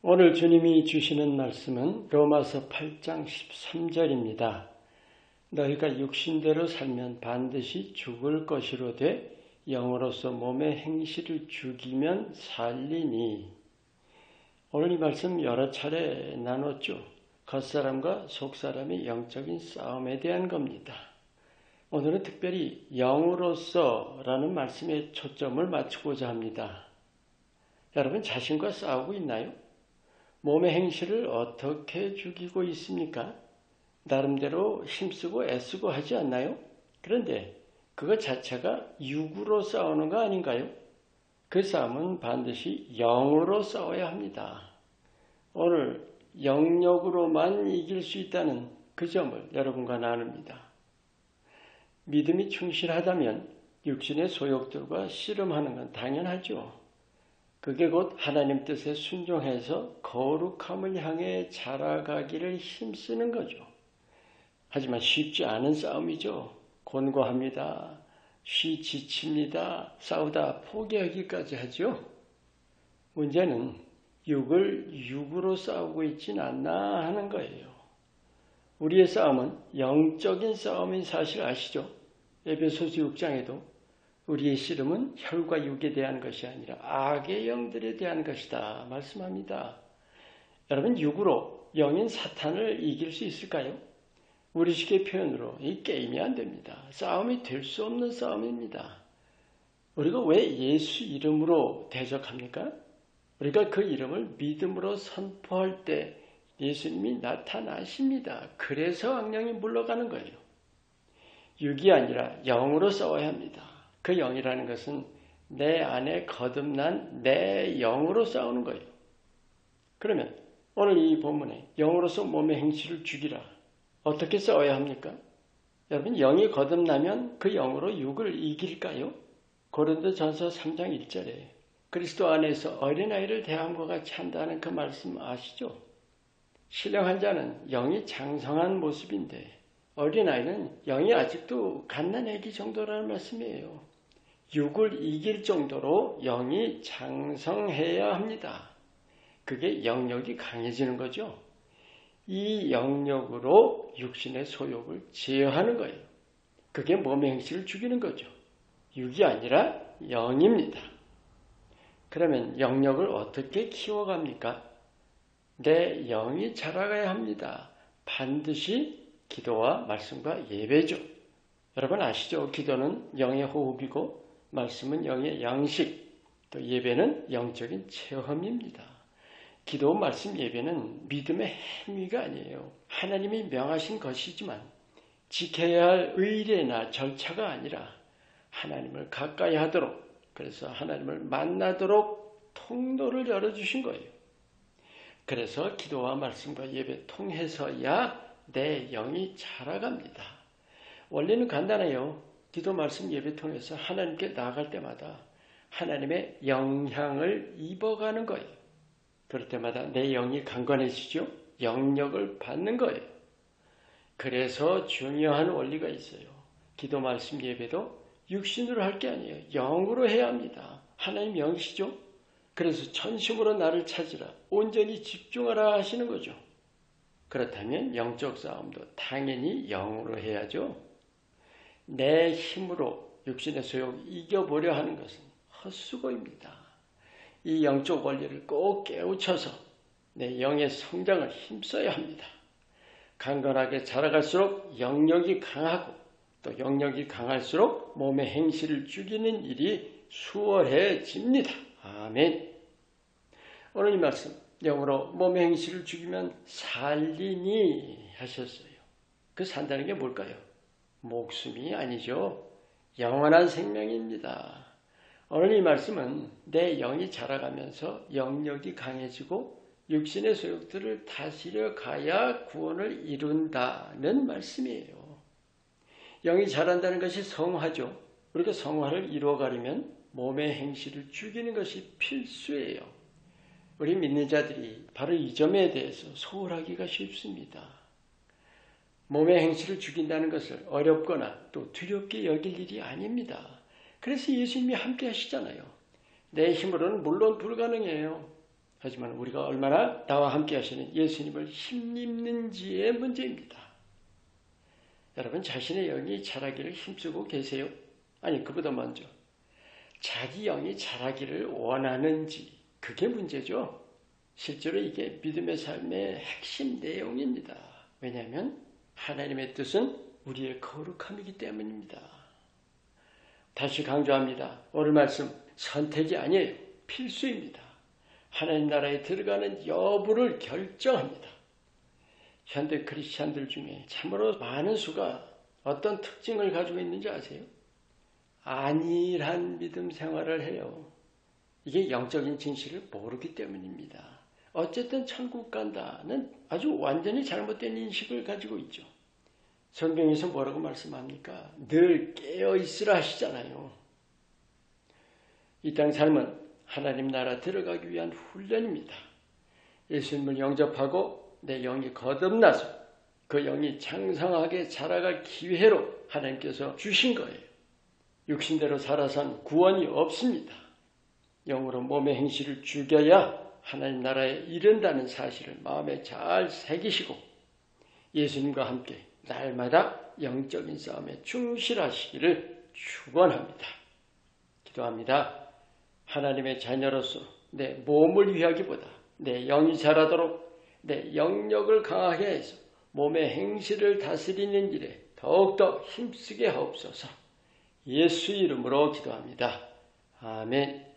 오늘 주님이 주시는 말씀은 로마서 8장 13절입니다. 너희가 육신대로 살면 반드시 죽을 것이로되 영으로서 몸의 행실을 죽이면 살리니. 오늘 이 말씀 여러 차례 나눴죠. 겉사람과 속사람의 영적인 싸움에 대한 겁니다. 오늘은 특별히 영으로서라는 말씀에 초점을 맞추고자 합니다. 여러분 자신과 싸우고 있나요? 몸의 행실을 어떻게 죽이고 있습니까? 나름대로 힘쓰고 애쓰고 하지 않나요? 그런데 그것 자체가 육으로 싸우는 거 아닌가요? 그 싸움은 반드시 영으로 싸워야 합니다. 오늘 영역으로만 이길 수 있다는 그 점을 여러분과 나눕니다. 믿음이 충실하다면 육신의 소욕들과 씨름하는 건 당연하죠. 그게 곧 하나님 뜻에 순종해서 거룩함을 향해 자라가기를 힘쓰는 거죠. 하지만 쉽지 않은 싸움이죠. 곤고합니다. 쉬 지칩니다. 싸우다 포기하기까지 하죠. 문제는 육을 육으로 싸우고 있진 않나 하는 거예요. 우리의 싸움은 영적인 싸움인 사실 아시죠? 에베소서 6장에도 우리의 씨름은 혈과 육에 대한 것이 아니라 악의 영들에 대한 것이다 말씀합니다. 여러분 육으로 영인 사탄을 이길 수 있을까요? 우리식의 표현으로 이 게임이 안 됩니다. 싸움이 될 수 없는 싸움입니다. 우리가 왜 예수 이름으로 대적합니까? 우리가 그 이름을 믿음으로 선포할 때 예수님이 나타나십니다. 그래서 악령이 물러가는 거예요. 육이 아니라 영으로 싸워야 합니다. 그 영이라는 것은 내 안에 거듭난 내 영으로 싸우는 거예요. 그러면 오늘 이 본문에 영으로서 몸의 행실을 죽이라. 어떻게 싸워야 합니까? 여러분 영이 거듭나면 그 영으로 육을 이길까요? 고린도전서 3장 1절에 그리스도 안에서 어린아이를 대함과 같이 한다는 그 말씀 아시죠? 신령한 자는 영이 장성한 모습인데 어린아이는 영이 아직도 갓난아기 정도라는 말씀이에요. 육을 이길 정도로 영이 장성해야 합니다. 그게 영역이 강해지는 거죠. 이 영역으로 육신의 소욕을 제어하는 거예요. 그게 몸의 행실을 죽이는 거죠. 육이 아니라 영입니다. 그러면 영역을 어떻게 키워갑니까? 내 영이 자라가야 합니다. 반드시 기도와 말씀과 예배죠. 여러분 아시죠? 기도는 영의 호흡이고 말씀은 영의 양식, 또 예배는 영적인 체험입니다. 기도, 말씀, 예배는 믿음의 행위가 아니에요. 하나님이 명하신 것이지만 지켜야 할 의례나 절차가 아니라 하나님을 가까이 하도록, 그래서 하나님을 만나도록 통로를 열어주신 거예요. 그래서 기도와 말씀과 예배 통해서야 내 영이 자라갑니다. 원리는 간단해요. 기도, 말씀, 예배 통해서 하나님께 나아갈 때마다 하나님의 영향을 입어가는 거예요. 그럴 때마다 내 영이 강건해지죠. 영역을 받는 거예요. 그래서 중요한 원리가 있어요. 기도, 말씀, 예배도 육신으로 할 게 아니에요. 영으로 해야 합니다. 하나님 영이시죠. 그래서 전심으로 나를 찾으라. 온전히 집중하라 하시는 거죠. 그렇다면 영적 싸움도 당연히 영으로 해야죠. 내 힘으로 육신의 소욕을 이겨보려 하는 것은 헛수고입니다. 이 영적 원리를 꼭 깨우쳐서 내 영의 성장을 힘써야 합니다. 강건하게 자라갈수록 영역이 강하고 또 영역이 강할수록 몸의 행실을 죽이는 일이 수월해집니다. 아멘. 오늘 이 말씀 영으로 몸의 행실을 죽이면 살리니 하셨어요. 그 산다는 게 뭘까요? 목숨이 아니죠. 영원한 생명입니다. 오늘 이 말씀은 내 영이 자라가면서 영역이 강해지고 육신의 소욕들을 다스려 가야 구원을 이룬다는 말씀이에요. 영이 자란다는 것이 성화죠. 우리가 성화를 이루어가려면 몸의 행실을 죽이는 것이 필수예요. 우리 믿는 자들이 바로 이 점에 대해서 소홀하기가 쉽습니다. 몸의 행실을 죽인다는 것을 어렵거나 또 두렵게 여길 일이 아닙니다. 그래서 예수님이 함께 하시잖아요. 내 힘으로는 물론 불가능해요. 하지만 우리가 얼마나 나와 함께 하시는 예수님을 힘입는지의 문제입니다. 여러분 자신의 영이 자라기를 힘쓰고 계세요? 아니 그보다 먼저 자기 영이 자라기를 원하는지 그게 문제죠. 실제로 이게 믿음의 삶의 핵심 내용입니다. 왜냐하면 하나님의 뜻은 우리의 거룩함이기 때문입니다. 다시 강조합니다. 오늘 말씀 선택이 아니에요. 필수입니다. 하나님 나라에 들어가는 여부를 결정합니다. 현대 크리스찬들 중에 참으로 많은 수가 어떤 특징을 가지고 있는지 아세요? 안일한 믿음 생활을 해요. 이게 영적인 진실을 모르기 때문입니다. 어쨌든 천국 간다는 아주 완전히 잘못된 인식을 가지고 있죠. 성경에서 뭐라고 말씀합니까? 늘 깨어있으라 하시잖아요. 이 땅 삶은 하나님 나라 들어가기 위한 훈련입니다. 예수님을 영접하고 내 영이 거듭나서 그 영이 장성하게 자라갈 기회로 하나님께서 주신 거예요. 육신대로 살아선 구원이 없습니다. 영으로 몸의 행실을 죽여야 하나님 나라에 이른다는 사실을 마음에 잘 새기시고 예수님과 함께 날마다 영적인 싸움에 충실하시기를 축원합니다. 기도합니다. 하나님의 자녀로서 내 몸을 위하기보다 내 영이 자라도록 내 영역을 강하게 해서 몸의 행실을 다스리는 일에 더욱더 힘쓰게 하옵소서. 예수 이름으로 기도합니다. 아멘.